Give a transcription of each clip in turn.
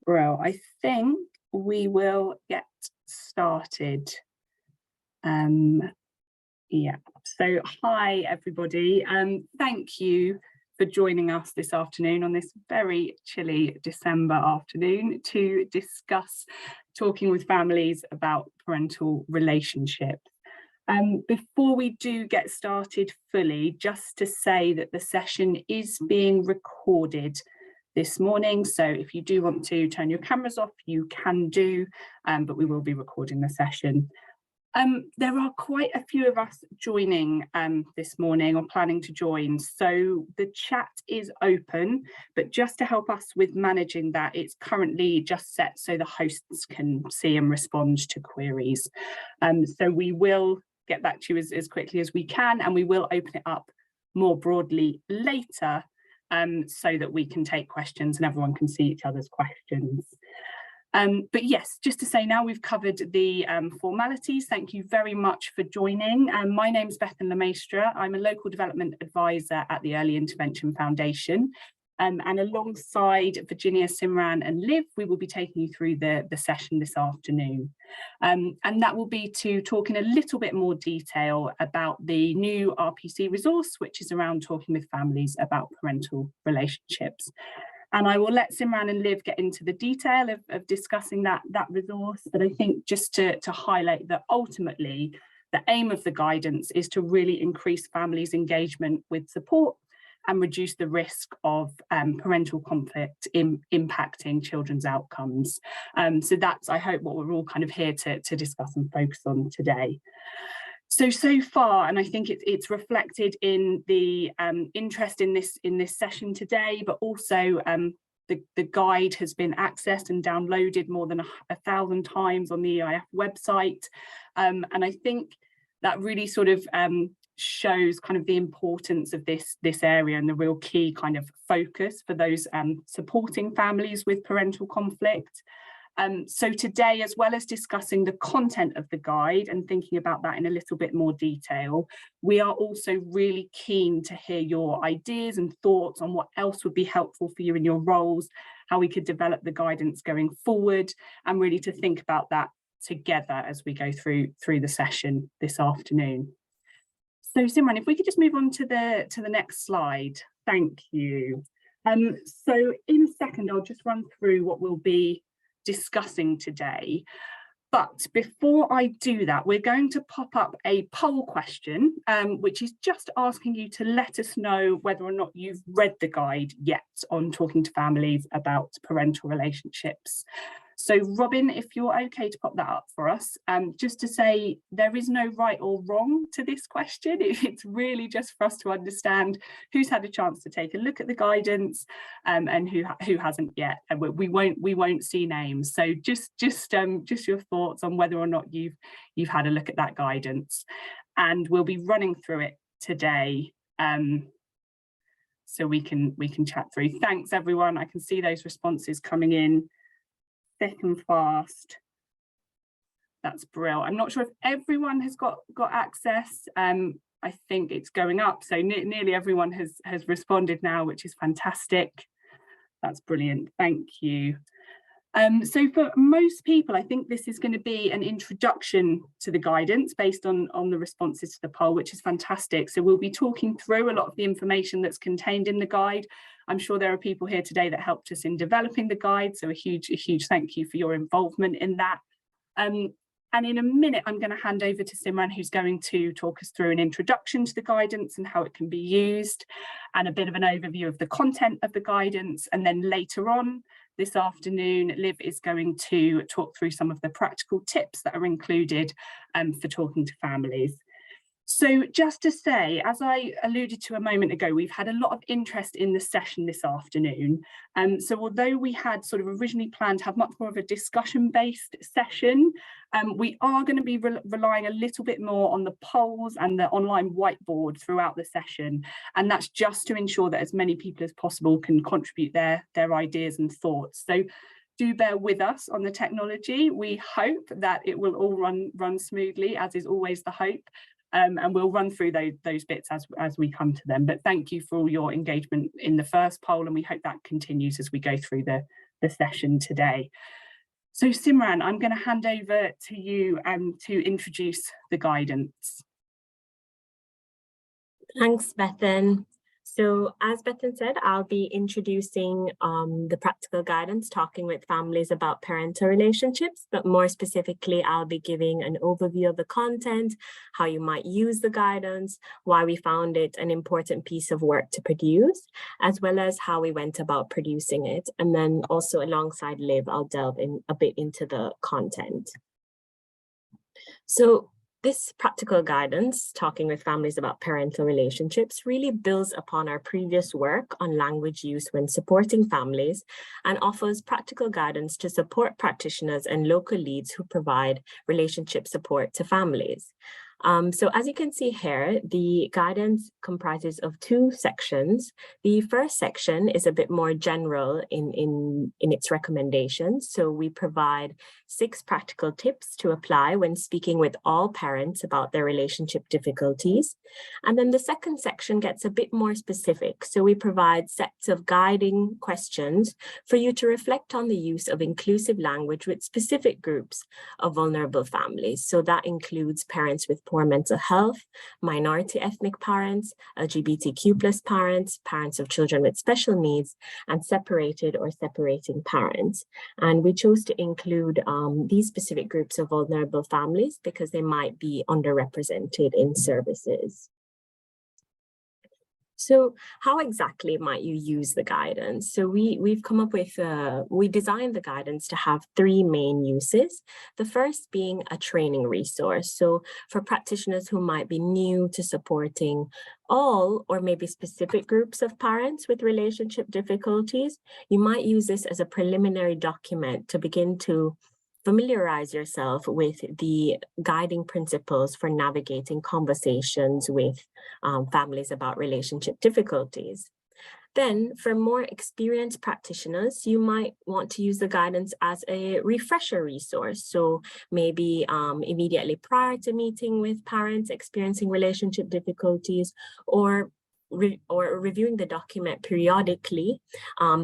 Well, I think we will get started. Yeah, so hi everybody, thank you for joining us this afternoon on this very chilly December afternoon to discuss talking with families about parental relationships. Before we do get started fully, just to say that the session is being recorded this morning, so if you do want to turn your cameras off, you can do, but we will be recording the session. There are quite a few of us joining this morning or planning to join, so the chat is open, but just to help us with managing that, it's currently just set so the hosts can see and respond to queries. So we will get back to you as quickly as we can, and we will open it up more broadly later so that we can take questions and everyone can see each other's questions. But yes, just to say now we've covered the formalities. Thank you very much for joining. My name's Bethan Lemaistre. I'm a local development advisor at the Early Intervention Foundation. And alongside Virginia, Simran and Liv, we will be taking you through the session this afternoon. And that will be to talk in a little bit more detail about the new RPC resource, which is around talking with families about parental relationships. And I will let Simran and Liv get into the detail of discussing that resource, but I think just to highlight that ultimately the aim of the guidance is to really increase families' engagement with support and reduce the risk of parental conflict impacting children's outcomes. So that's, I hope, what we're all kind of here to discuss and focus on today. So far, and I think it's reflected in the interest in this session today, but also the guide has been accessed and downloaded more than 1,000 times on the EIF website. And I think that really sort of shows kind of the importance of this area and the real key kind of focus for those supporting families with parental conflict. So today, as well as discussing the content of the guide and thinking about that in a little bit more detail, we are also really keen to hear your ideas and thoughts on what else would be helpful for you in your roles, how we could develop the guidance going forward, and really to think about that together as we go through the session this afternoon. So Simran, if we could just move on to the next slide. Thank you. So in a second, I'll just run through what we'll be discussing today. But before I do that, we're going to pop up a poll question, which is just asking you to let us know whether or not you've read the guide yet on talking to families about parental relationships. So Robin, if you're okay to pop that up for us, just to say there is no right or wrong to this question. It's really just for us to understand who's had a chance to take a look at the guidance and who hasn't yet. And we won't see names. So just your thoughts on whether or not you've had a look at that guidance, and we'll be running through it today. So we can chat through. Thanks everyone. I can see those responses coming in thick and fast. That's brilliant. I'm not sure if everyone has got access. I think it's going up, so nearly everyone has responded now, which is fantastic. That's brilliant. Thank you. So for most people, I think this is going to be an introduction to the guidance based on the responses to the poll, which is fantastic. So we'll be talking through a lot of the information that's contained in the guide. I'm sure there are people here today that helped us in developing the guide, so a huge thank you for your involvement in that. And in a minute, I'm going to hand over to Simran, who's going to talk us through an introduction to the guidance and how it can be used, and a bit of an overview of the content of the guidance. And then later on this afternoon, Liv is going to talk through some of the practical tips that are included for talking to families. So just to say, as I alluded to a moment ago, we've had a lot of interest in the session this afternoon. So although we had sort of originally planned to have much more of a discussion-based session, we are going to be relying a little bit more on the polls and the online whiteboard throughout the session. And that's just to ensure that as many people as possible can contribute their ideas and thoughts. So do bear with us on the technology. We hope that it will all run smoothly, as is always the hope. And we'll run through those bits as we come to them. But thank you for all your engagement in the first poll, and we hope that continues as we go through the the session today. So Simran, I'm going to hand over to you to introduce the guidance. Thanks, Bethan. So as Bethan said, I'll be introducing the practical guidance, talking with families about parental relationships, but more specifically, I'll be giving an overview of the content, how you might use the guidance, why we found it an important piece of work to produce, as well as how we went about producing it. And then also alongside Liv, I'll delve in a bit into the content. So this practical guidance, talking with families about parental relationships, really builds upon our previous work on language use when supporting families and offers practical guidance to support practitioners and local leads who provide relationship support to families. So as you can see here, the guidance comprises of two sections. The first section is a bit more general in its recommendations. So we provide 6 practical tips to apply when speaking with all parents about their relationship difficulties. And then the second section gets a bit more specific. So we provide sets of guiding questions for you to reflect on the use of inclusive language with specific groups of vulnerable families. So that includes parents with poor mental health, minority ethnic parents, LGBTQ+ parents, parents of children with special needs, and separated or separating parents. And we chose to include these specific groups of vulnerable families because they might be underrepresented in services. So how exactly might you use the guidance? So we've come up with, we designed the guidance to have 3 main uses. The first being a training resource. So for practitioners who might be new to supporting all or maybe specific groups of parents with relationship difficulties, you might use this as a preliminary document to begin to familiarize yourself with the guiding principles for navigating conversations with families about relationship difficulties. Then for more experienced practitioners, you might want to use the guidance as a refresher resource. So maybe immediately prior to meeting with parents experiencing relationship difficulties, or reviewing the document periodically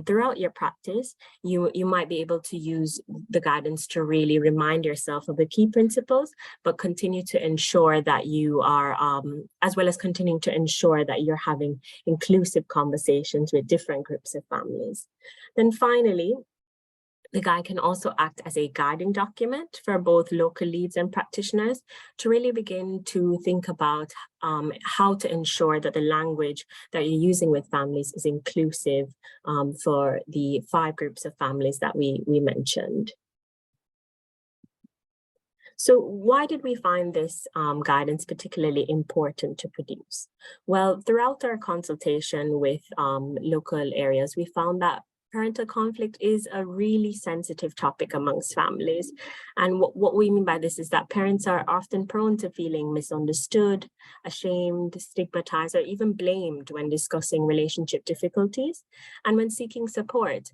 throughout your practice, you might be able to use the guidance to really remind yourself of the key principles, but continue to ensure that you are, as well as continuing to ensure that you're having inclusive conversations with different groups of families. Then finally, the guide can also act as a guiding document for both local leads and practitioners to really begin to think about how to ensure that the language that you're using with families is inclusive for the 5 groups of families that we mentioned. So why did we find this guidance particularly important to produce? Well, throughout our consultation with local areas, we found that parental conflict is a really sensitive topic amongst families. And what we mean by this is that parents are often prone to feeling misunderstood, ashamed, stigmatized, or even blamed when discussing relationship difficulties and when seeking support.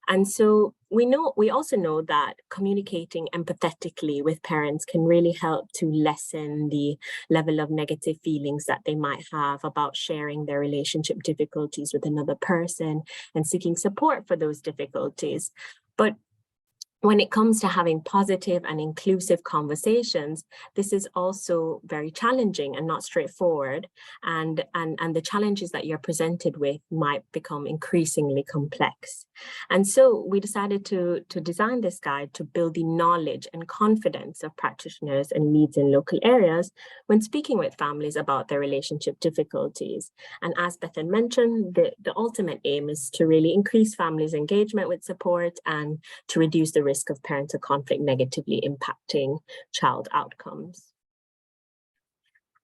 And so we also know that communicating empathetically with parents can really help to lessen the level of negative feelings that they might have about sharing their relationship difficulties with another person and seeking support for those difficulties. But when it comes to having positive and inclusive conversations, this is also very challenging and not straightforward. And the challenges that you're presented with might become increasingly complex. And so we decided to design this guide to build the knowledge and confidence of practitioners and leads in local areas when speaking with families about their relationship difficulties. And as Bethan mentioned, the ultimate aim is to really increase families' engagement with support and to reduce the risk of parental conflict negatively impacting child outcomes.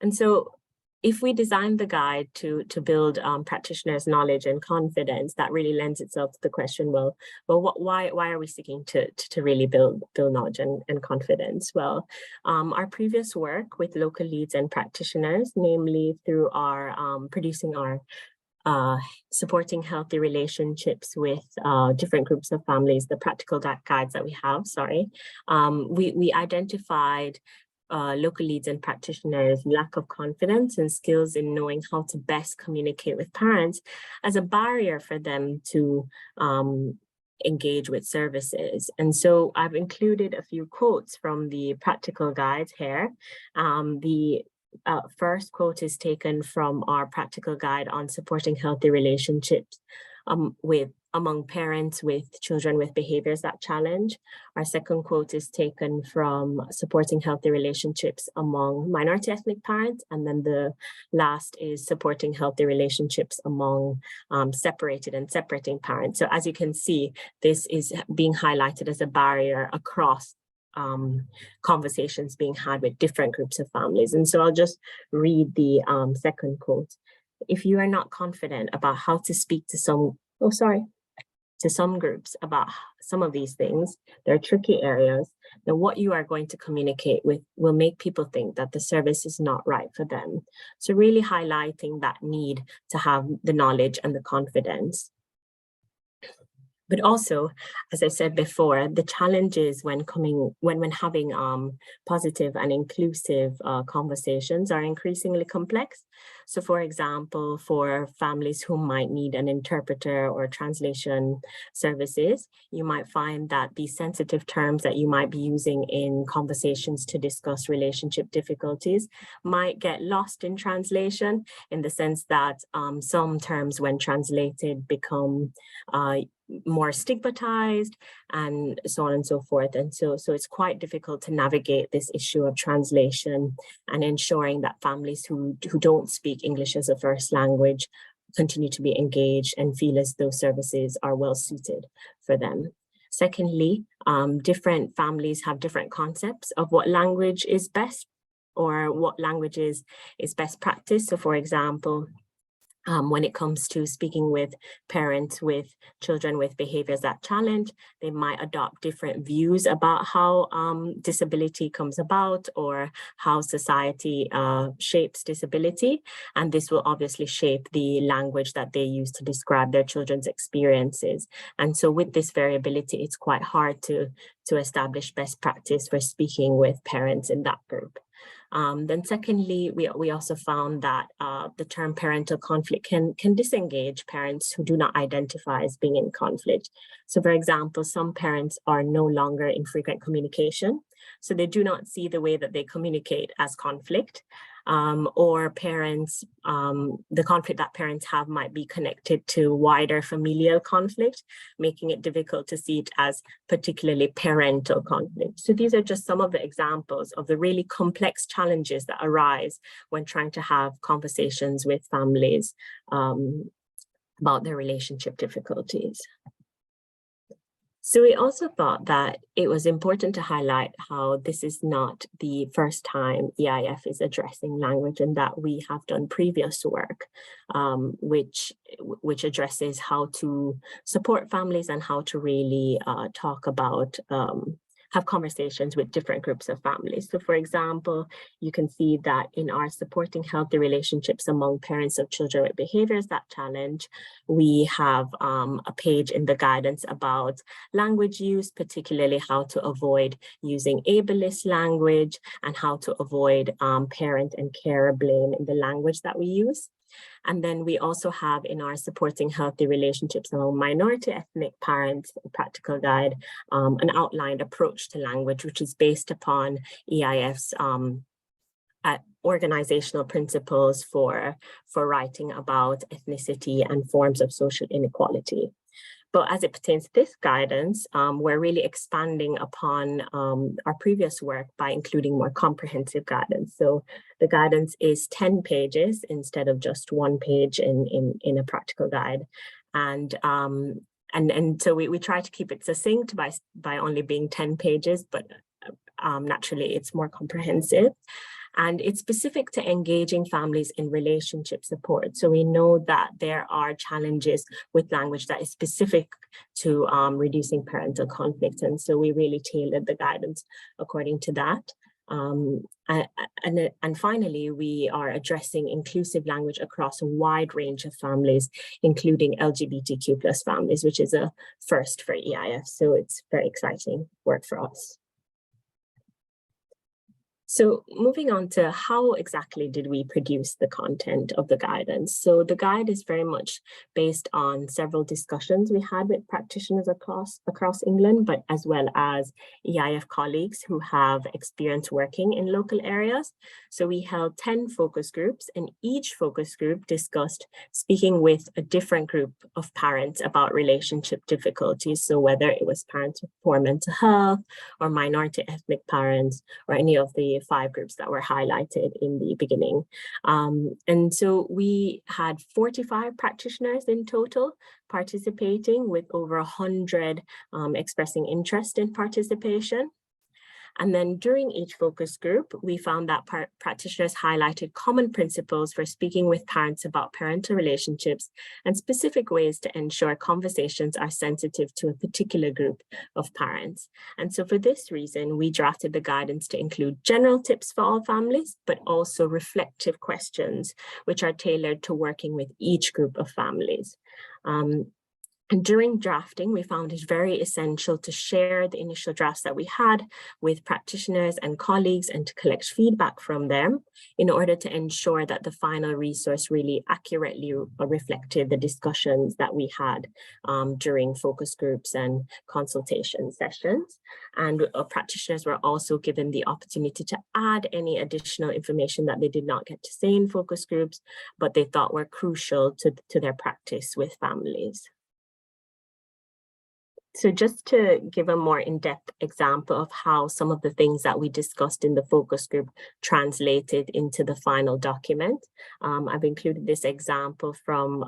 And so if we design the guide to build practitioners' knowledge and confidence, that really lends itself to the question, why are we seeking to really build knowledge and confidence? Well, our previous work with local leads and practitioners, namely through our producing our supporting healthy relationships with different groups of families, the practical guides that we have, we identified local leads and practitioners' lack of confidence and skills in knowing how to best communicate with parents as a barrier for them to engage with services. And so I've included a few quotes from the practical guides here. The first quote is taken from our practical guide on supporting healthy relationships among parents with children with behaviors that challenge. Our second quote is taken from supporting healthy relationships among minority ethnic parents. And then the last is supporting healthy relationships among separated and separating parents. So as you can see, this is being highlighted as a barrier across conversations being had with different groups of families. And so I'll just read the second quote. If you are not confident about how to speak to some groups about some of these things, they're tricky areas, then what you are going to communicate with will make people think that the service is not right for them. So really highlighting that need to have the knowledge and the confidence. But also, as I said before, the challenges when having positive and inclusive conversations are increasingly complex. So for example, for families who might need an interpreter or translation services, you might find that the sensitive terms that you might be using in conversations to discuss relationship difficulties might get lost in translation, in the sense that some terms when translated become more stigmatized and so on and so forth. And so it's quite difficult to navigate this issue of translation and ensuring that families who don't speak English as a first language continue to be engaged and feel as though services are well suited for them. Secondly, different families have different concepts of what language is best or what languages is best practice. So for example, when it comes to speaking with parents with children with behaviors that challenge, they might adopt different views about how disability comes about or how society shapes disability. And this will obviously shape the language that they use to describe their children's experiences. And so with this variability, it's quite hard to establish best practice for speaking with parents in that group. Then secondly, we also found that the term parental conflict can disengage parents who do not identify as being in conflict. So for example, some parents are no longer in frequent communication, so they do not see the way that they communicate as conflict. Or parents, the conflict that parents have might be connected to wider familial conflict, making it difficult to see it as particularly parental conflict. So these are just some of the examples of the really complex challenges that arise when trying to have conversations with families about their relationship difficulties. So we also thought that it was important to highlight how this is not the first time EIF is addressing language, and that we have done previous work which addresses how to support families and how to really talk about have conversations with different groups of families. So for example, you can see that in our supporting healthy relationships among parents of children with behaviors that challenge, we have a page in the guidance about language use, particularly how to avoid using ableist language and how to avoid parent and carer blame in the language that we use. And then we also have in our supporting healthy relationships among minority ethnic parents, a practical guide, an outlined approach to language, which is based upon EIF's organizational principles for writing about ethnicity and forms of social inequality. But as it pertains to this guidance, we're really expanding upon our previous work by including more comprehensive guidance. So the guidance is 10 pages instead of just 1 page in a practical guide. And so we try to keep it succinct by only being 10 pages, but naturally it's more comprehensive. And it's specific to engaging families in relationship support. So we know that there are challenges with language that is specific to reducing parental conflict. And so we really tailored the guidance according to that. And finally, we are addressing inclusive language across a wide range of families, including LGBTQ+ families, which is a first for EIF. So it's very exciting work for us. So moving on to how exactly did we produce the content of the guidance? So the guide is very much based on several discussions we had with practitioners across England, but as well as EIF colleagues who have experience working in local areas. So we held 10 focus groups, and each focus group discussed speaking with a different group of parents about relationship difficulties. So whether it was parents with poor mental health or minority ethnic parents or any of the 5 groups that were highlighted in the beginning. And so we had 45 practitioners in total participating, with over 100 expressing interest in participation. And then during each focus group, we found that practitioners highlighted common principles for speaking with parents about parental relationships and specific ways to ensure conversations are sensitive to a particular group of parents. And so for this reason, we drafted the guidance to include general tips for all families, but also reflective questions, which are tailored to working with each group of families. And during drafting, we found it very essential to share the initial drafts that we had with practitioners and colleagues and to collect feedback from them in order to ensure that the final resource really accurately reflected the discussions that we had during focus groups and consultation sessions. And practitioners were also given the opportunity to add any additional information that they did not get to say in focus groups, but they thought were crucial to their practice with families. So just to give a more in-depth example of how some of the things that we discussed in the focus group translated into the final document, I've included this example from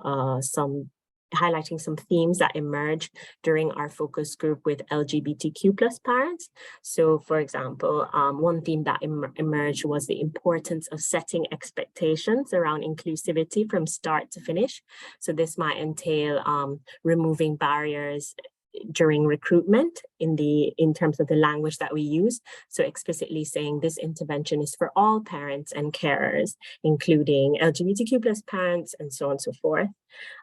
highlighting some themes that emerged during our focus group with LGBTQ+ parents. So for example, one theme that emerged was the importance of setting expectations around inclusivity from start to finish. So this might entail removing barriers during recruitment in terms of the language that we use. So explicitly saying this intervention is for all parents and carers, including LGBTQ+ parents and so on and so forth.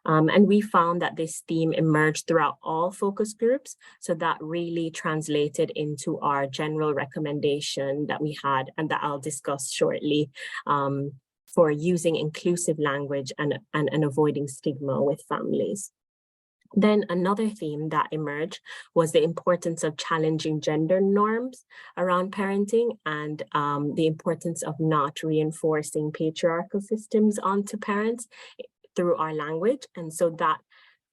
And we found that this theme emerged throughout all focus groups. So that really translated into our general recommendation that we had and that I'll discuss shortly for using inclusive language and avoiding stigma with families. Then another theme that emerged was the importance of challenging gender norms around parenting and the importance of not reinforcing patriarchal systems onto parents through our language. And so that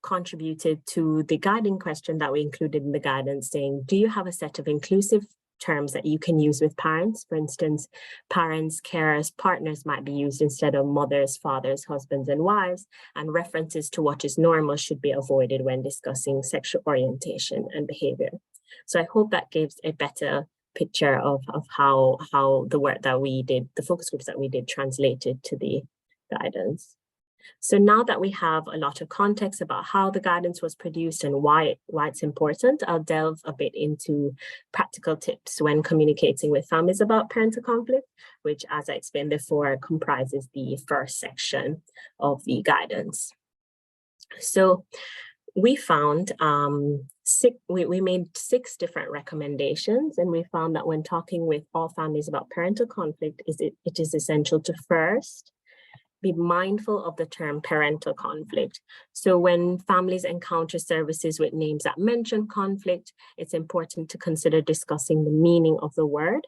contributed to the guiding question that we included in the guidance saying, do you have a set of inclusive terms that you can use with parents? For instance, parents, carers, partners might be used instead of mothers, fathers, husbands, and wives, and references to what is normal should be avoided when discussing sexual orientation and behavior. So I hope that gives a better picture of how the work that we did, the focus groups that we did, translated to the guidance. So now that we have a lot of context about how the guidance was produced and why it's important, I'll delve a bit into practical tips when communicating with families about parental conflict, which, as I explained before, comprises the first section of the guidance. So we found we made 6 different recommendations, and we found that when talking with all families about parental conflict, it is essential to first be mindful of the term parental conflict. So when families encounter services with names that mention conflict, it's important to consider discussing the meaning of the word.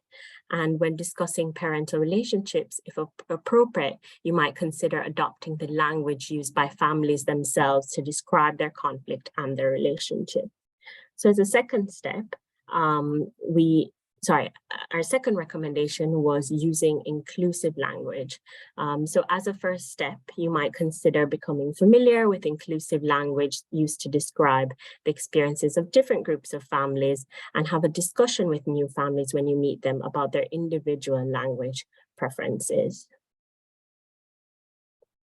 And when discussing parental relationships, if appropriate, you might consider adopting the language used by families themselves to describe their conflict and their relationship. So as a second step, our second recommendation was using inclusive language. So as a first step, you might consider becoming familiar with inclusive language used to describe the experiences of different groups of families and have a discussion with new families when you meet them about their individual language preferences.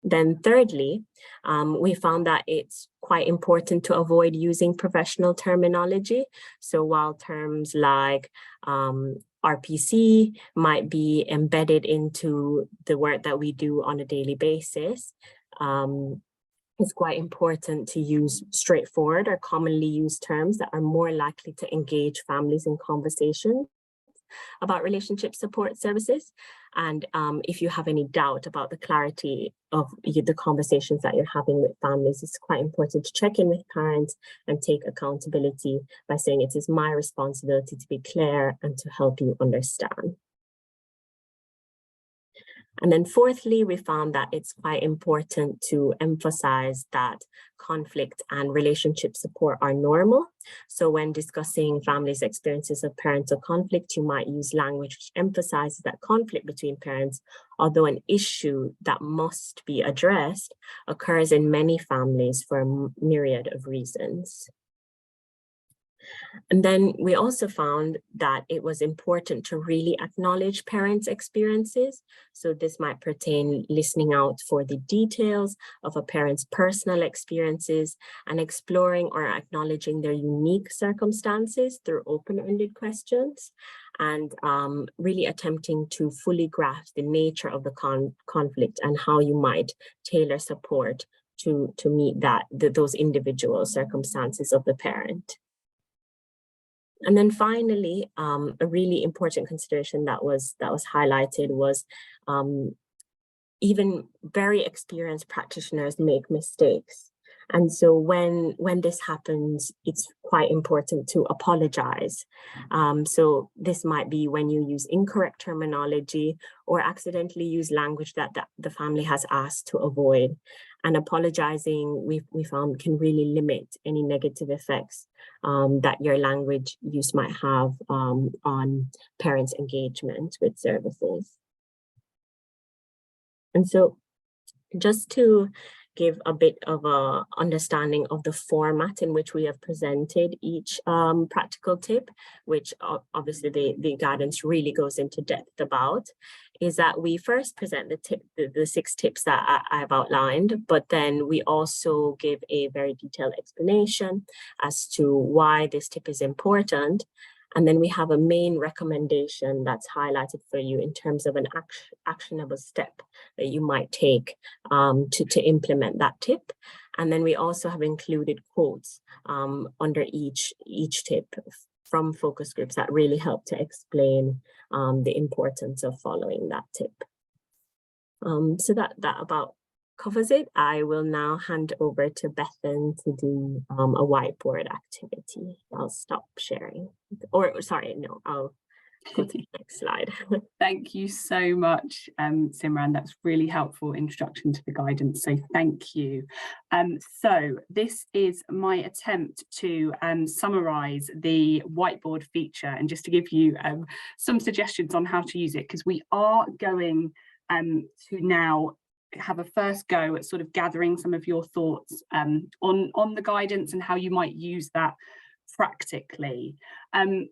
Then thirdly, we found that it's quite important to avoid using professional terminology. So while terms like RPC might be embedded into the work that we do on a daily basis, it's quite important to use straightforward or commonly used terms that are more likely to engage families in conversation. about relationship support services. And if you have any doubt about the clarity of the conversations that you're having with families, it's quite important to check in with parents and take accountability by saying it is my responsibility to be clear and to help you understand. And then fourthly, we found that it's quite important to emphasize that conflict and relationship support are normal. So when discussing families' experiences of parental conflict, you might use language which emphasizes that conflict between parents, although an issue that must be addressed, occurs in many families for a myriad of reasons. And then we also found that it was important to really acknowledge parents' experiences. So this might pertain listening out for the details of a parent's personal experiences and exploring or acknowledging their unique circumstances through open-ended questions, and really attempting to fully grasp the nature of the conflict and how you might tailor support to meet those individual circumstances of the parent. And then finally, a really important consideration that was highlighted was even very experienced practitioners make mistakes. And so when this happens, it's quite important to apologize. So this might be when you use incorrect terminology or accidentally use language that the family has asked to avoid. And apologizing, we found, can really limit any negative effects that your language use might have on parents' engagement with services. And so just to give a bit of a understanding of the format in which we have presented each practical tip, which obviously the guidance really goes into depth about, is that we first present the 6 tips that I've outlined, but then we also give a very detailed explanation as to why this tip is important. And then we have a main recommendation that's highlighted for you in terms of an actionable step that you might take to implement that tip. And then we also have included quotes under each tip from focus groups that really help to explain the importance of following that tip. So that about covers it. I will now hand over to Bethan to do a whiteboard activity. I'll stop sharing. Or sorry, no, I'll go to the next slide. Thank you so much, Simran. That's really helpful introduction to the guidance. So thank you. So this is my attempt to summarize the whiteboard feature, and just to give you some suggestions on how to use it, because we are going to now have a first go at sort of gathering some of your thoughts on the guidance and how you might use that practically.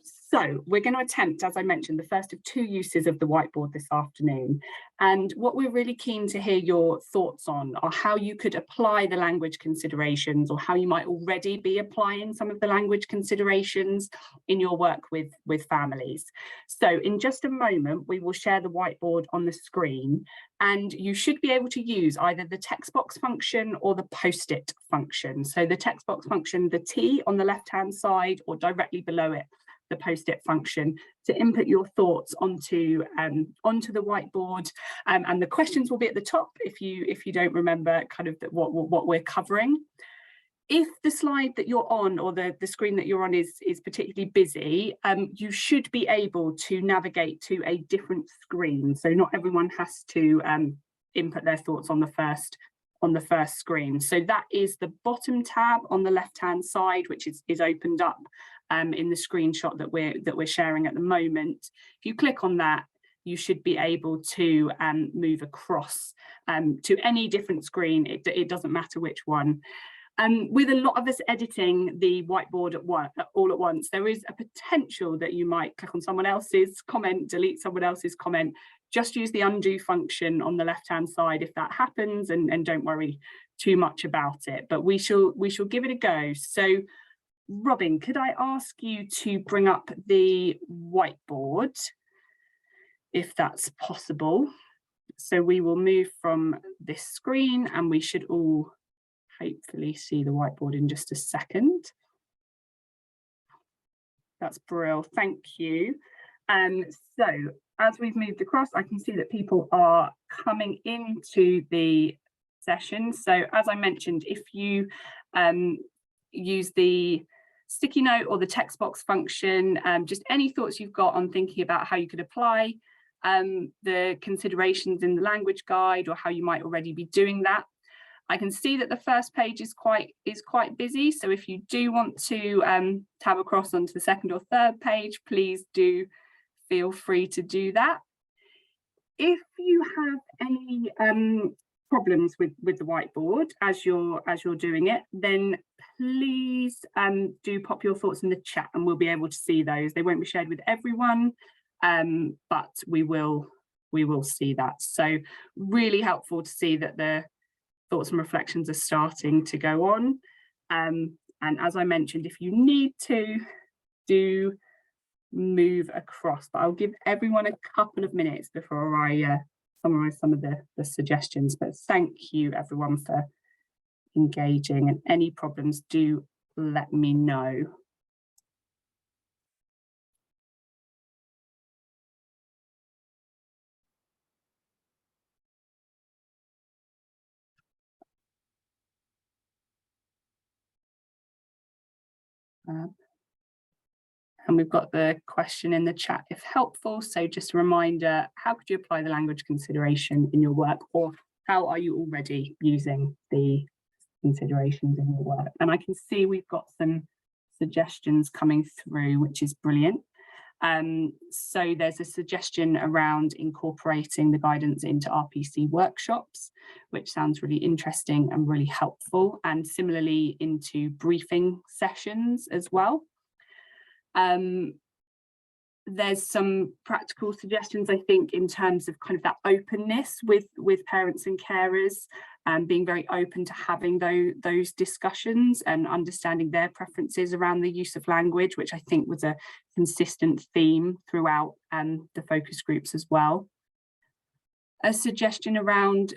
So we're going to attempt, as I mentioned, the first of 2 uses of the whiteboard this afternoon. And what we're really keen to hear your thoughts on are how you could apply the language considerations, or how you might already be applying some of the language considerations in your work with families. So in just a moment, we will share the whiteboard on the screen, and you should be able to use either the text box function or the post-it function. So the text box function, the T on the left-hand side, or directly below it, the post-it function, to input your thoughts onto the whiteboard, and the questions will be at the top if you don't remember kind of what we're covering. If the slide that you're on, or the screen that you're on, is particularly busy, you should be able to navigate to a different screen. So not everyone has to input their thoughts on the first screen. So that is the bottom tab on the left-hand side, which is opened up in the screenshot that we're sharing at the moment. If you click on that, you should be able to move across to any different screen. It doesn't matter which one. With a lot of us editing the whiteboard all at once, there is a potential that you might click on someone else's comment, delete someone else's comment. Just use the undo function on the left-hand side if that happens, and don't worry too much about it. But we shall give it a go. So, Robin, could I ask you to bring up the whiteboard, if that's possible? So we will move from this screen, and we should all hopefully see the whiteboard in just a second. That's brilliant, thank you. So as we've moved across, I can see that people are coming into the session. So as I mentioned, if you use the sticky note or the text box function, just any thoughts you've got on thinking about how you could apply the considerations in the language guide, or how you might already be doing that. I can see that the first page is quite busy, so if you do want to tab across onto the second or third page, please do feel free to do that. If you have any problems with the whiteboard as you're doing it, then please do pop your thoughts in the chat and we'll be able to see those. They won't be shared with everyone, but we will see that. So really helpful to see that the thoughts and reflections are starting to go on. And as I mentioned, if you need to, do move across, but I'll give everyone a couple of minutes before I summarize some of the suggestions. But thank you everyone for engaging, and any problems, do let me know. And we've got the question in the chat, if helpful. So just a reminder, how could you apply the language consideration in your work, or how are you already using the considerations in your work? And I can see we've got some suggestions coming through, which is brilliant. So there's a suggestion around incorporating the guidance into RPC workshops, which sounds really interesting and really helpful, and similarly into briefing sessions as well. There's some practical suggestions, I think, in terms of kind of that openness with parents and carers, and being very open to having those discussions and understanding their preferences around the use of language, which I think was a consistent theme throughout the focus groups as well. A suggestion around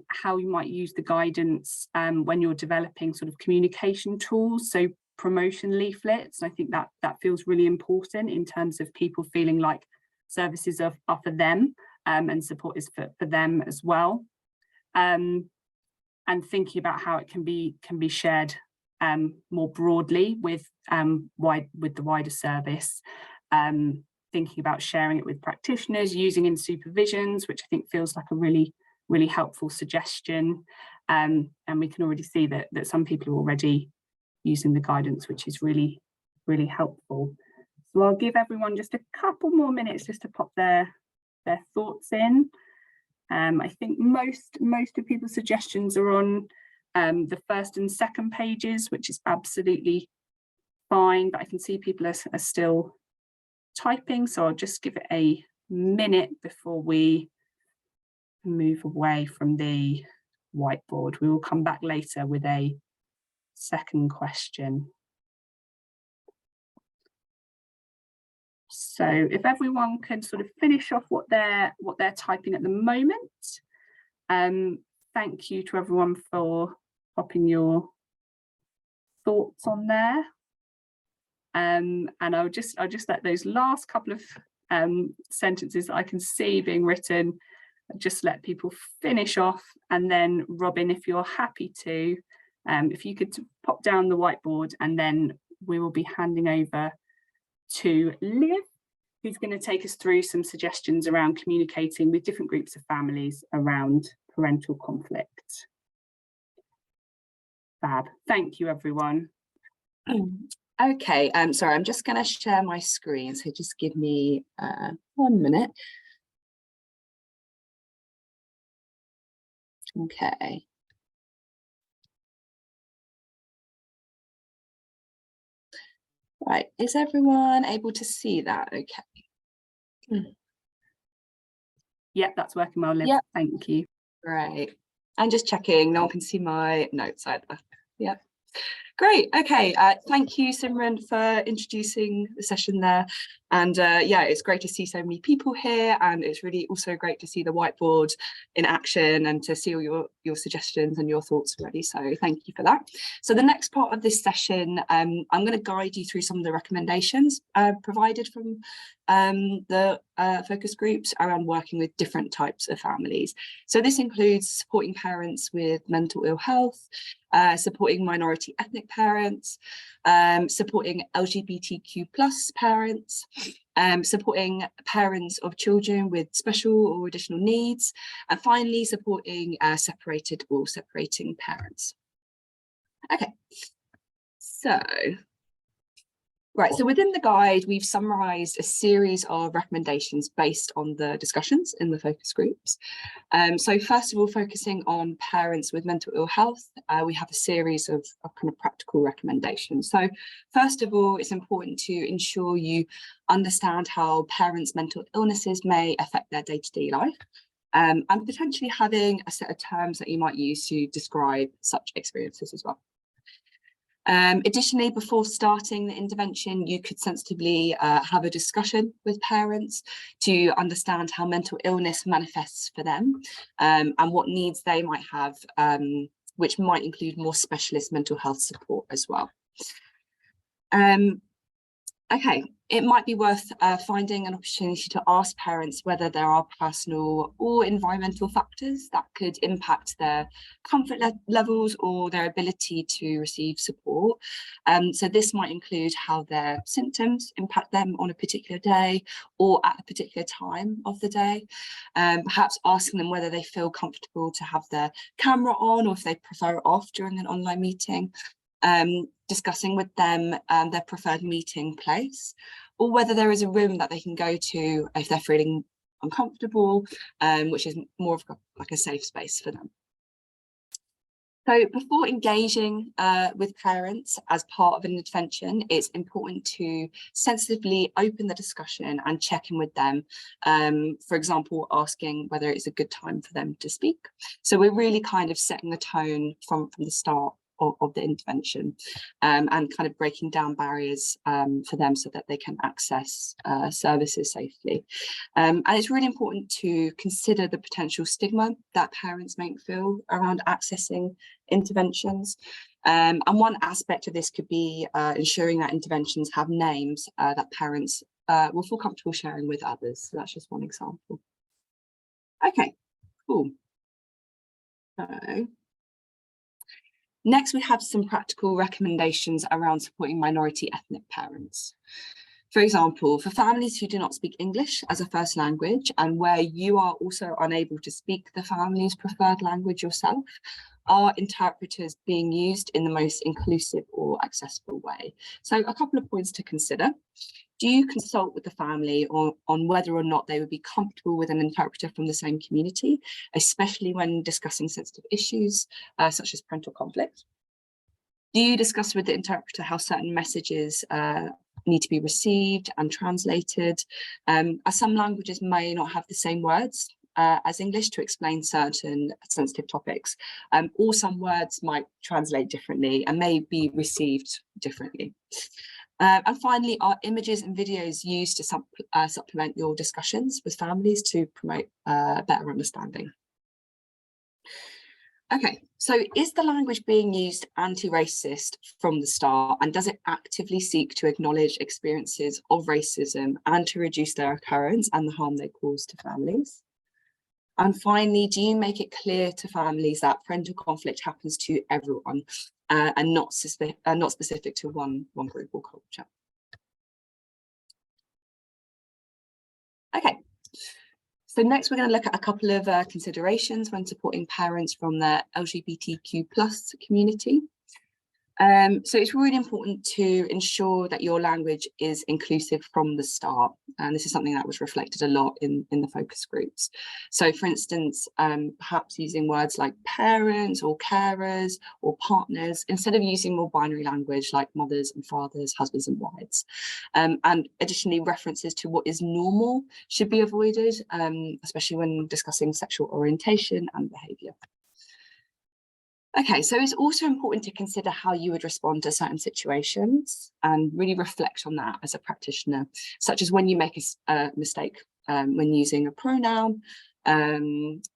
how you might use the guidance when you're developing sort of communication tools, so promotion leaflets. I think that feels really important in terms of people feeling like services are for them, and support is for them as well, and thinking about how it can be shared more broadly with the wider service, thinking about sharing it with practitioners, using in supervisions, which I think feels like a really helpful suggestion, and we can already see that some people are already using the guidance, which is really helpful. So I'll give everyone just a couple more minutes just to pop their thoughts in. I think most of people's suggestions are on the first and second pages, which is absolutely fine, but I can see people are still typing, so I'll just give it a minute before we move away from the whiteboard. We will come back later with a second question. So if everyone can sort of finish off what they're typing at the moment. Thank you to everyone for popping your thoughts on there. And I'll just let those last couple of sentences that I can see being written, just let people finish off. And then Robin, if you're happy to, if you could pop down the whiteboard, and then we will be handing over to Liv, who's going to take us through some suggestions around communicating with different groups of families around parental conflict. Fab. Thank you, everyone. Okay, sorry, I'm just going to share my screen, so just give me 1 minute. Okay. Right, is everyone able to see that okay? Yep, that's working well, Liv. Yep. Thank you. Great. I'm just checking, no one can see my notes either. Yep. Great. Okay. Thank you, Simran, for introducing the session there. And yeah, it's great to see so many people here, and it's really also great to see the whiteboard in action and to see all your suggestions and your thoughts already. So thank you for that. So the next part of this session, I'm going to guide you through some of the recommendations provided from the focus groups around working with different types of families. So this includes supporting parents with mental ill health, supporting minority ethnic parents, supporting LGBTQ+ parents, supporting parents of children with special or additional needs, and finally supporting separated or separating parents. Okay, so right, so within the guide, we've summarised a series of recommendations based on the discussions in the focus groups. So first of all, focusing on parents with mental ill health, we have a series of kind of practical recommendations. So first of all, it's important to ensure you understand how parents' mental illnesses may affect their day-to-day life, and potentially having a set of terms that you might use to describe such experiences as well. Additionally, before starting the intervention, you could sensitively have a discussion with parents to understand how mental illness manifests for them, and what needs they might have, which might include more specialist mental health support as well. Okay, it might be worth finding an opportunity to ask parents whether there are personal or environmental factors that could impact their comfort levels or their ability to receive support. So this might include how their symptoms impact them on a particular day or at a particular time of the day. Perhaps asking them whether they feel comfortable to have their camera on or if they prefer it off during an online meeting. Discussing with them their preferred meeting place, or whether there is a room that they can go to if they're feeling uncomfortable, which is more of like a safe space for them. So before engaging with parents as part of an intervention, it's important to sensitively open the discussion and check in with them. For example, asking whether it's a good time for them to speak. So we're really kind of setting the tone from the start of the intervention, and kind of breaking down barriers for them so that they can access services safely. And it's really important to consider the potential stigma that parents may feel around accessing interventions. And one aspect of this could be ensuring that interventions have names that parents will feel comfortable sharing with others. So that's just one example. Okay, cool. So next, we have some practical recommendations around supporting minority ethnic parents. For example, for families who do not speak English as a first language and where you are also unable to speak the family's preferred language yourself, are interpreters being used in the most inclusive or accessible way? So a couple of points to consider. Do you consult with the family on whether or not they would be comfortable with an interpreter from the same community, especially when discussing sensitive issues such as parental conflict? Do you discuss with the interpreter how certain messages need to be received and translated, as some languages may not have the same words as English to explain certain sensitive topics, or some words might translate differently and may be received differently. And finally, are images and videos used to supplement your discussions with families to promote better understanding? Okay, so is the language being used anti-racist from the start, and does it actively seek to acknowledge experiences of racism and to reduce their occurrence and the harm they cause to families? And finally, do you make it clear to families that parental conflict happens to everyone and not specific to one group or culture? Okay, so next we're going to look at a couple of considerations when supporting parents from the LGBTQ+ community. So it's really important to ensure that your language is inclusive from the start. And this is something that was reflected a lot in the focus groups. So for instance, perhaps using words like parents or carers or partners, instead of using more binary language like mothers and fathers, husbands and wives. And additionally, references to what is normal should be avoided, especially when discussing sexual orientation and behaviour. Okay, so it's also important to consider how you would respond to certain situations and really reflect on that as a practitioner, such as when you make a mistake when using a pronoun,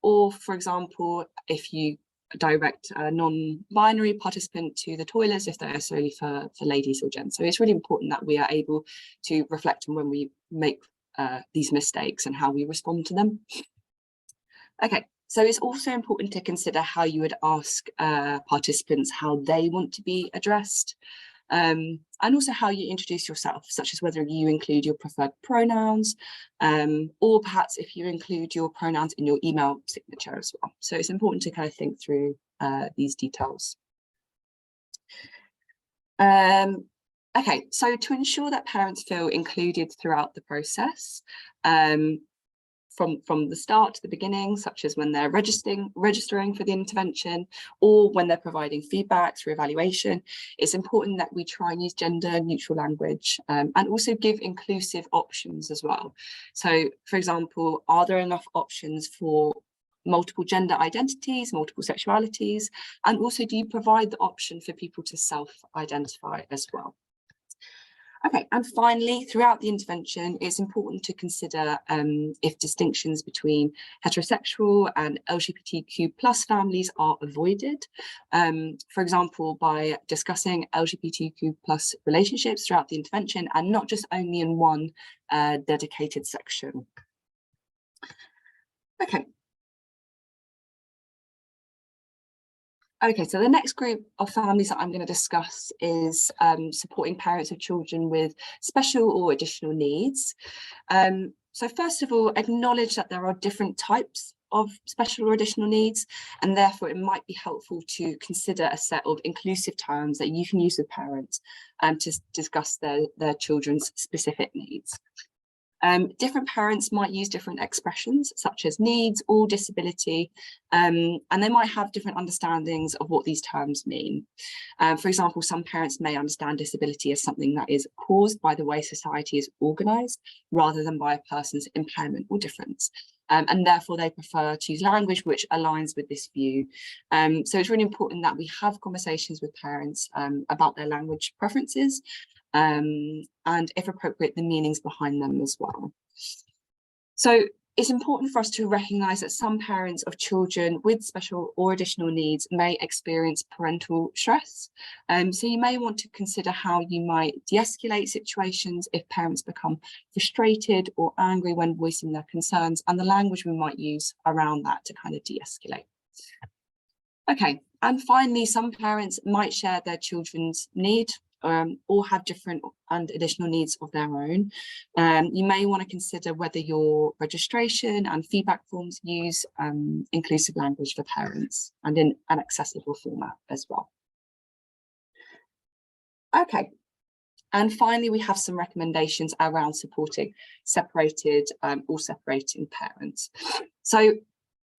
or for example, if you direct a non-binary participant to the toilets if they're solely for ladies or gents. So it's really important that we are able to reflect on when we make these mistakes and how we respond to them. Okay. So it's also important to consider how you would ask participants how they want to be addressed, and also how you introduce yourself, such as whether you include your preferred pronouns, or perhaps if you include your pronouns in your email signature as well. So it's important to kind of think through these details. Okay, so to ensure that parents feel included throughout the process, from the start to the beginning, such as when they're registering for the intervention, or when they're providing feedback through evaluation, it's important that we try and use gender neutral language, and also give inclusive options as well. So, for example, are there enough options for multiple gender identities, multiple sexualities, and also do you provide the option for people to self-identify as well? Okay, and finally, throughout the intervention, it's important to consider if distinctions between heterosexual and LGBTQ+ families are avoided. For example, by discussing LGBTQ+ relationships throughout the intervention and not just only in one dedicated section. Okay. Okay, so the next group of families that I'm going to discuss is supporting parents of children with special or additional needs. So first of all, acknowledge that there are different types of special or additional needs, and therefore it might be helpful to consider a set of inclusive terms that you can use with parents to discuss their children's specific needs. Different parents might use different expressions such as needs or disability, and they might have different understandings of what these terms mean. For example, some parents may understand disability as something that is caused by the way society is organised rather than by a person's impairment or difference. And therefore they prefer to use language which aligns with this view. So it's really important that we have conversations with parents about their language preferences, and if appropriate, the meanings behind them as well. So it's important for us to recognise that some parents of children with special or additional needs may experience parental stress. So you may want to consider how you might de-escalate situations if parents become frustrated or angry when voicing their concerns, and the language we might use around that to kind of de-escalate. Okay, and finally, some parents might share their children's need or have different and additional needs of their own. You may want to consider whether your registration and feedback forms use inclusive language for parents and in an accessible format as well. Okay, and finally, we have some recommendations around supporting separated or separating parents. So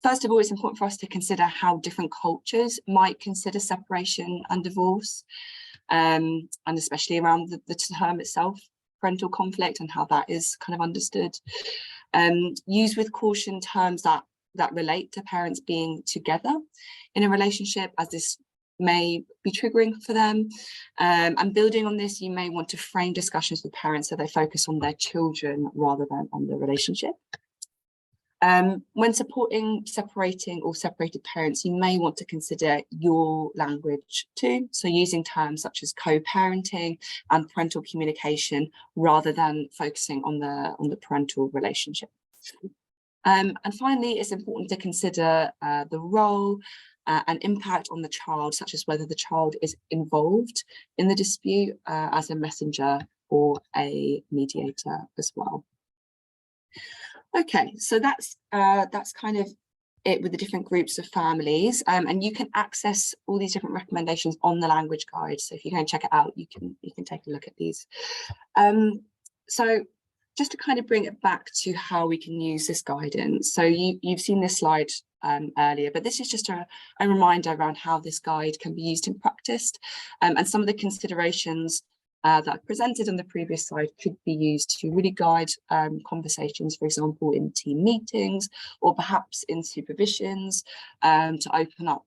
first of all, it's important for us to consider how different cultures might consider separation and divorce. And especially around the term itself, parental conflict, and how that is kind of understood. Use with caution terms that relate to parents being together in a relationship, as this may be triggering for them. And building on this, you may want to frame discussions with parents so they focus on their children rather than on the relationship. When supporting separating or separated parents, you may want to consider your language too. So using terms such as co-parenting and parental communication rather than focusing on the parental relationship. And finally, it's important to consider the role and impact on the child, such as whether the child is involved in the dispute as a messenger or a mediator as well. Okay, so that's kind of it with the different groups of families, and you can access all these different recommendations on the language guide. So if you go and check it out, you can take a look at these. So just to kind of bring it back to how we can use this guidance. So you've seen this slide earlier, but this is just a reminder around how this guide can be used in practice, and some of the considerations that I presented on the previous slide could be used to really guide conversations, for example, in team meetings or perhaps in supervisions, to open up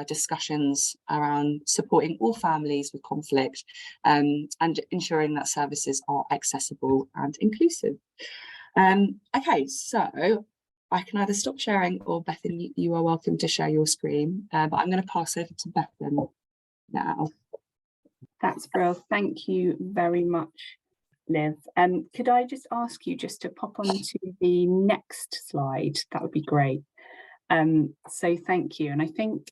discussions around supporting all families with conflict, and ensuring that services are accessible and inclusive. Okay, so I can either stop sharing, or Bethan, you are welcome to share your screen, but I'm going to pass over to Bethan now. That's brilliant. Thank you very much, Liv. Could I just ask you just to pop onto the next slide? That would be great. So thank you. And I think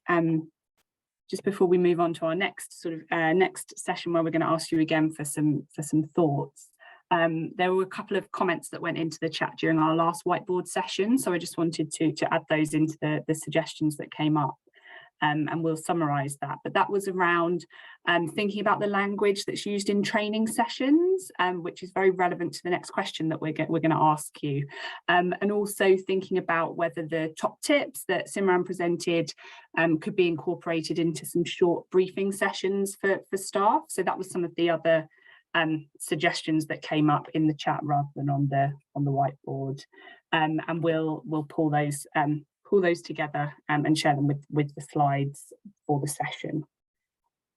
just before we move on to our next next session, where we're going to ask you again for some thoughts, there were a couple of comments that went into the chat during our last whiteboard session, so I just wanted to add those into the suggestions that came up, and we'll summarise that. But that was around thinking about the language that's used in training sessions, which is very relevant to the next question that we're going to ask you, and also thinking about whether the top tips that Simran presented could be incorporated into some short briefing sessions for staff. So that was some of the other suggestions that came up in the chat rather than on the whiteboard, and we'll pull those together and share them with the slides for the session.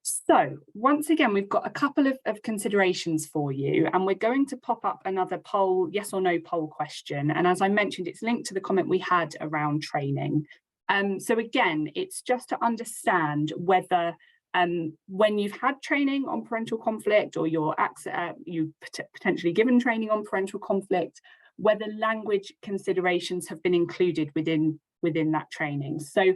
So once again, we've got a couple of considerations for you, and we're going to pop up another poll, yes or no poll question. And as I mentioned, it's linked to the comment we had around training. So again, it's just to understand whether when you've had training on parental conflict, or you've potentially given training on parental conflict, whether language considerations have been included within that training. So,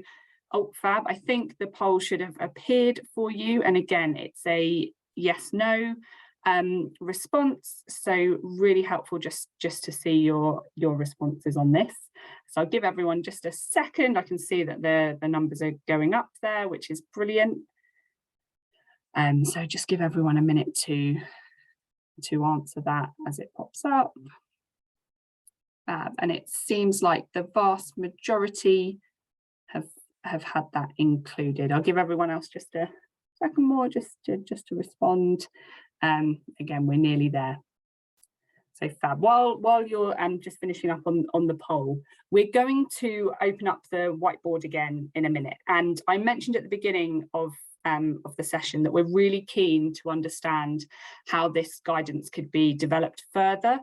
oh, fab, I think the poll should have appeared for you. And again, it's a yes, no response. So really helpful just to see your responses on this. So I'll give everyone just a second. I can see that the numbers are going up there, which is brilliant. So just give everyone a minute to answer that as it pops up. And it seems like the vast majority have had that included. I'll give everyone else just a second more just to respond. Again, we're nearly there. So fab. While you're just finishing up on the poll, we're going to open up the whiteboard again in a minute. And I mentioned at the beginning of the session that we're really keen to understand how this guidance could be developed further,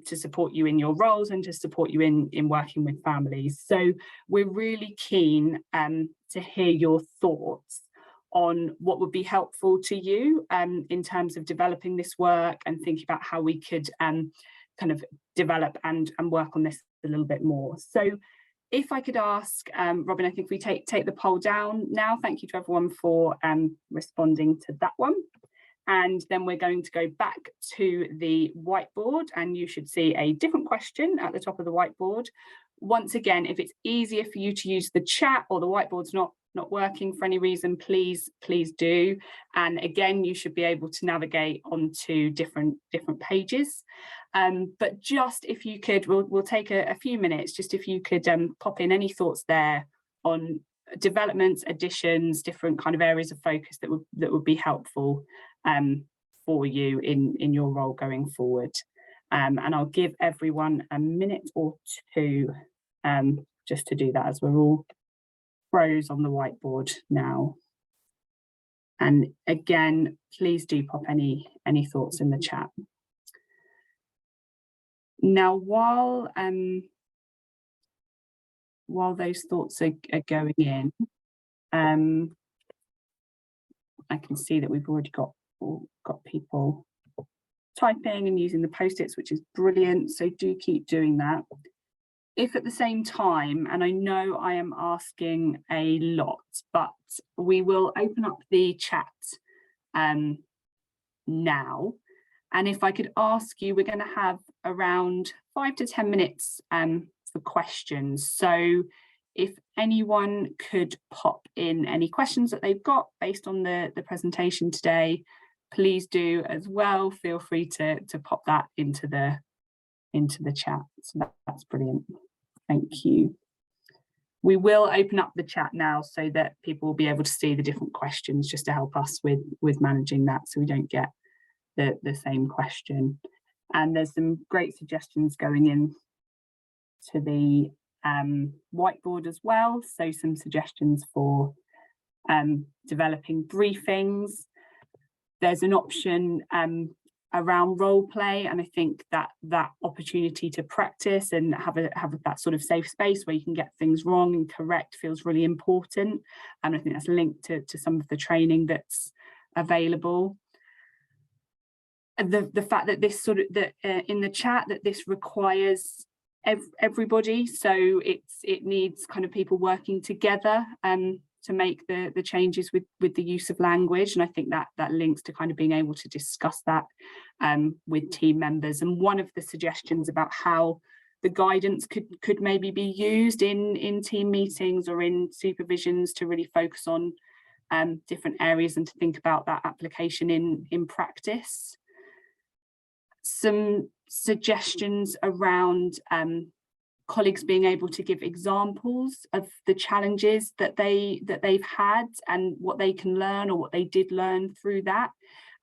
to support you in your roles and to support you in working with families. So we're really keen to hear your thoughts on what would be helpful to you in terms of developing this work and thinking about how we could kind of develop and work on this a little bit more. So if I could ask, Robin, I think we take the poll down now. Thank you to everyone for responding to that one. And then we're going to go back to the whiteboard, and you should see a different question at the top of the whiteboard. Once again, if it's easier for you to use the chat, or the whiteboard's not working for any reason, please do. And again, you should be able to navigate onto different pages. But just if you could, we'll take a few minutes, just if you could pop in any thoughts there on developments, additions, different kind of areas of focus that would be helpful for you in your role going forward. And I'll give everyone a minute or two just to do that, as we're all froze on the whiteboard now. And again, please do pop any thoughts in the chat. Now, while those thoughts are going in, I can see that we've already got people typing and using the post-its, which is brilliant. So do keep doing that. If at the same time, and I know I am asking a lot, but we will open up the chat now. And if I could ask you, we're going to have around 5 to 10 minutes for questions. So if anyone could pop in any questions that they've got based on the presentation today, please do as well. Feel free to pop that into the chat. So that's brilliant. Thank you. We will open up the chat now so that people will be able to see the different questions, just to help us with managing that, so we don't get the same question. And there's some great suggestions going in to the whiteboard as well. So some suggestions for developing briefings. There's an option around role play, and I think that opportunity to practice and have that sort of safe space where you can get things wrong and correct feels really important, and I think that's linked to some of the training that's available. And the fact that this sort of in the chat that this requires everybody, so it needs kind of people working together to make the changes with the use of language, and I think that links to kind of being able to discuss that with team members. And one of the suggestions about how the guidance could maybe be used in team meetings or in supervisions to really focus on different areas and to think about that application in practice. Some suggestions around colleagues being able to give examples of the challenges that they've had and what they can learn or what they did learn through that,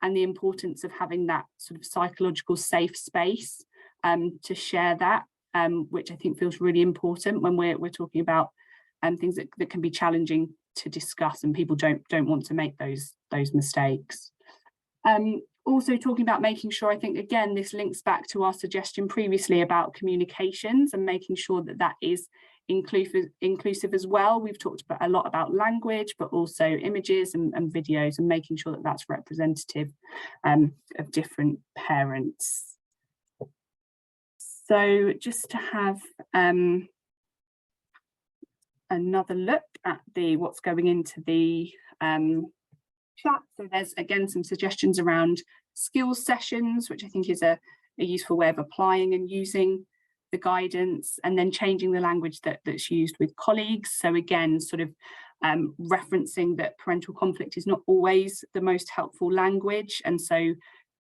and the importance of having that sort of psychological safe space to share that, which I think feels really important when we're talking about things that can be challenging to discuss, and people don't want to make those mistakes. Also talking about making sure, I think again this links back to our suggestion previously about communications and making sure that is inclusive as well. We've talked a lot about language, but also images and videos, and making sure that that's representative of different parents. So just to have another look at what's going into the chat. So there's again some suggestions around skills sessions, which I think is a useful way of applying and using the guidance, and then changing the language that's used with colleagues. So again, sort of referencing that parental conflict is not always the most helpful language, and so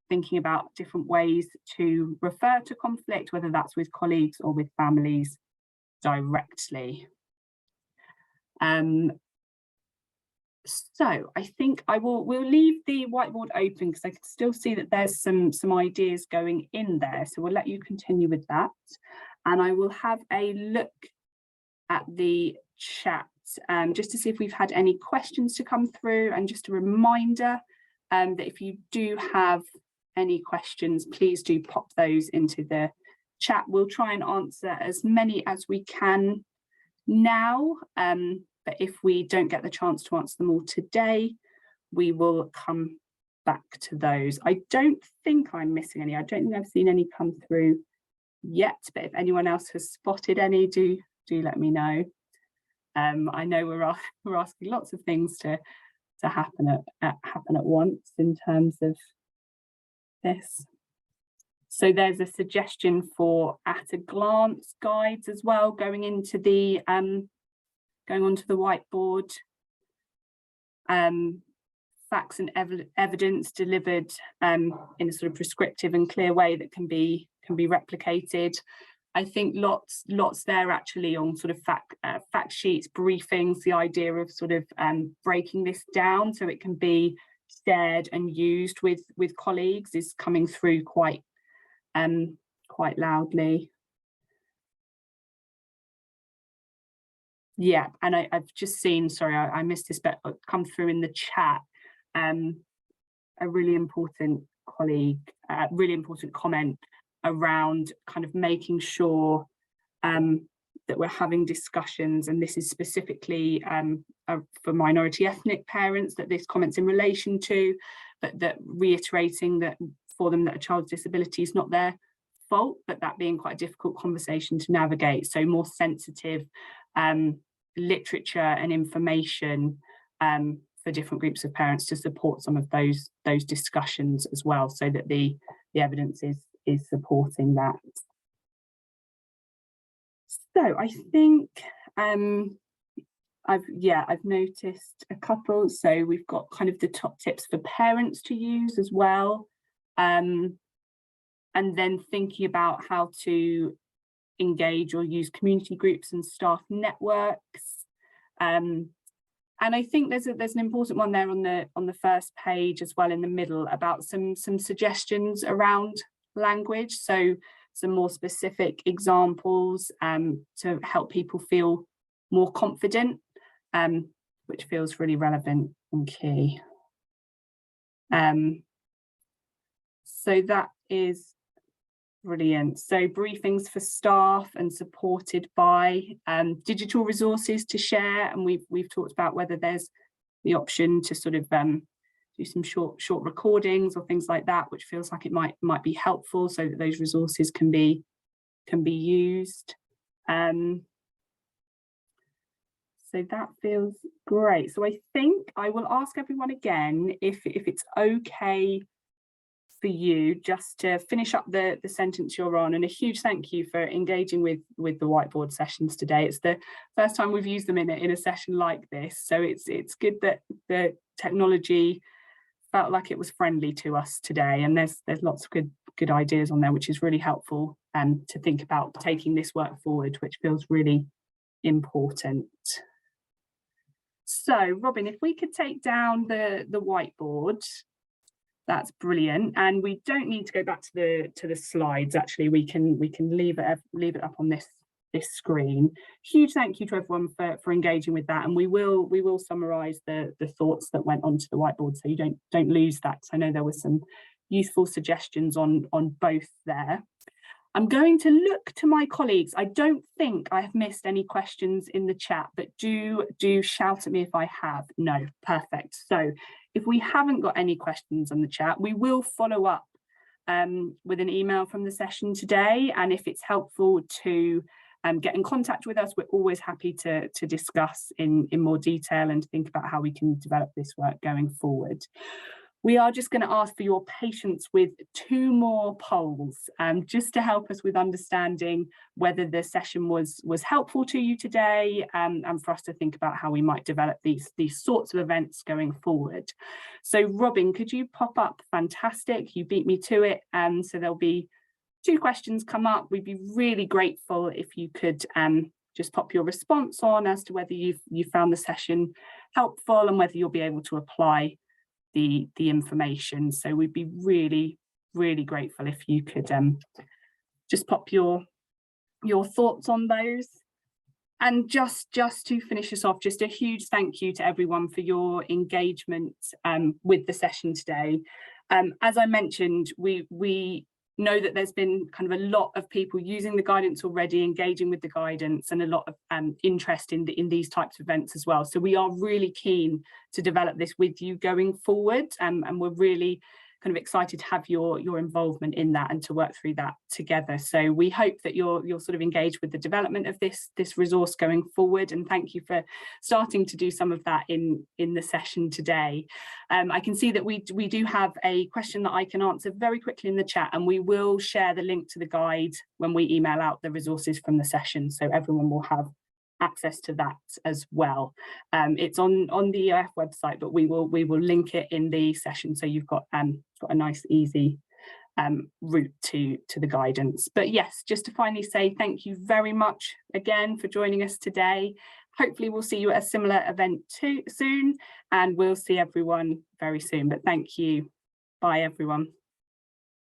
thinking about different ways to refer to conflict, whether that's with colleagues or with families directly. So I think we'll leave the whiteboard open because I can still see that there's some ideas going in there. So we'll let you continue with that. And I will have a look at the chat just to see if we've had any questions to come through. And just a reminder that if you do have any questions, please do pop those into the chat. We'll try and answer as many as we can now. But if we don't get the chance to answer them all today, we will come back to those. I don't think I'm missing any. I don't think I've seen any come through yet, but if anyone else has spotted any, do let me know. I know we're asking lots of things to happen at once in terms of this. So there's a suggestion for at a glance guides as well, going onto the whiteboard. Facts and evidence delivered in a sort of prescriptive and clear way that can be replicated. I think lots there actually on sort of fact sheets, briefings, the idea of sort of breaking this down so it can be shared and used with colleagues is coming through quite loudly. Yeah, and I've just seen, sorry, I missed this, but come through in the chat, a really important really important comment around kind of making sure that we're having discussions, and this is specifically for minority ethnic parents that this comment's in relation to, but that reiterating that for them that a child's disability is not their fault, but that being quite a difficult conversation to navigate. So more sensitive literature and information for different groups of parents to support some of those discussions as well, so that the evidence is supporting that. So I think I've noticed a couple. So we've got kind of the top tips for parents to use as well, and then thinking about how to engage or use community groups and staff networks. And I think there's an important one there on the first page as well in the middle about some suggestions around language. So some more specific examples to help people feel more confident which feels really relevant and key. So that is brilliant. So briefings for staff and supported by digital resources to share, and we've talked about whether there's the option to sort of do some short recordings or things like that, which feels like it might be helpful so that those resources can be used. So that feels great. So I think I will ask everyone again if it's okay for you just to finish up the sentence you're on, and a huge thank you for engaging with the whiteboard sessions today. It's the first time we've used them in a session like this, so it's good that the technology felt like it was friendly to us today, and there's lots of good ideas on there, which is really helpful to think about taking this work forward, which feels really important. So Robin, if we could take down the whiteboard, that's brilliant. And we don't need to go back to the slides. Actually, we can leave it up on this screen. Huge thank you to everyone for engaging with that, and we will summarize the thoughts that went onto the whiteboard, so you don't lose that, because I know there were some useful suggestions on both there. I'm going to look to my colleagues. I don't think I have missed any questions in the chat, but do shout at me if I have. No, perfect. So if we haven't got any questions on the chat, we will follow up with an email from the session today. And if it's helpful to get in contact with us, we're always happy to discuss in more detail and think about how we can develop this work going forward. We are just going to ask for your patience with 2 more polls, just to help us with understanding whether the session was helpful to you today, and for us to think about how we might develop these sorts of events going forward. So Robin, could you pop up? Fantastic, you beat me to it. So there'll be 2 questions come up. We'd be really grateful if you could just pop your response on as to whether you found the session helpful and whether you'll be able to apply the information. So we'd be really grateful if you could just pop your thoughts on those. And just to finish us off, just a huge thank you to everyone for your engagement with the session today. As I mentioned, we know that there's been kind of a lot of people using the guidance already, engaging with the guidance, and a lot of interest in these types of events as well. So we are really keen to develop this with you going forward, and we're really kind of excited to have your involvement in that and to work through that together. So we hope that you're sort of engaged with the development of this resource going forward, and thank you for starting to do some of that in the session today. I can see that we do have a question that I can answer very quickly in the chat, and we will share the link to the guide when we email out the resources from the session, so everyone will have access to that as well. It's on the EOF website, but we will link it in the session, so you've got a nice easy route to the guidance. But yes, just to finally say thank you very much again for joining us today. Hopefully we'll see you at a similar event soon, and we'll see everyone very soon. But thank you. Bye everyone.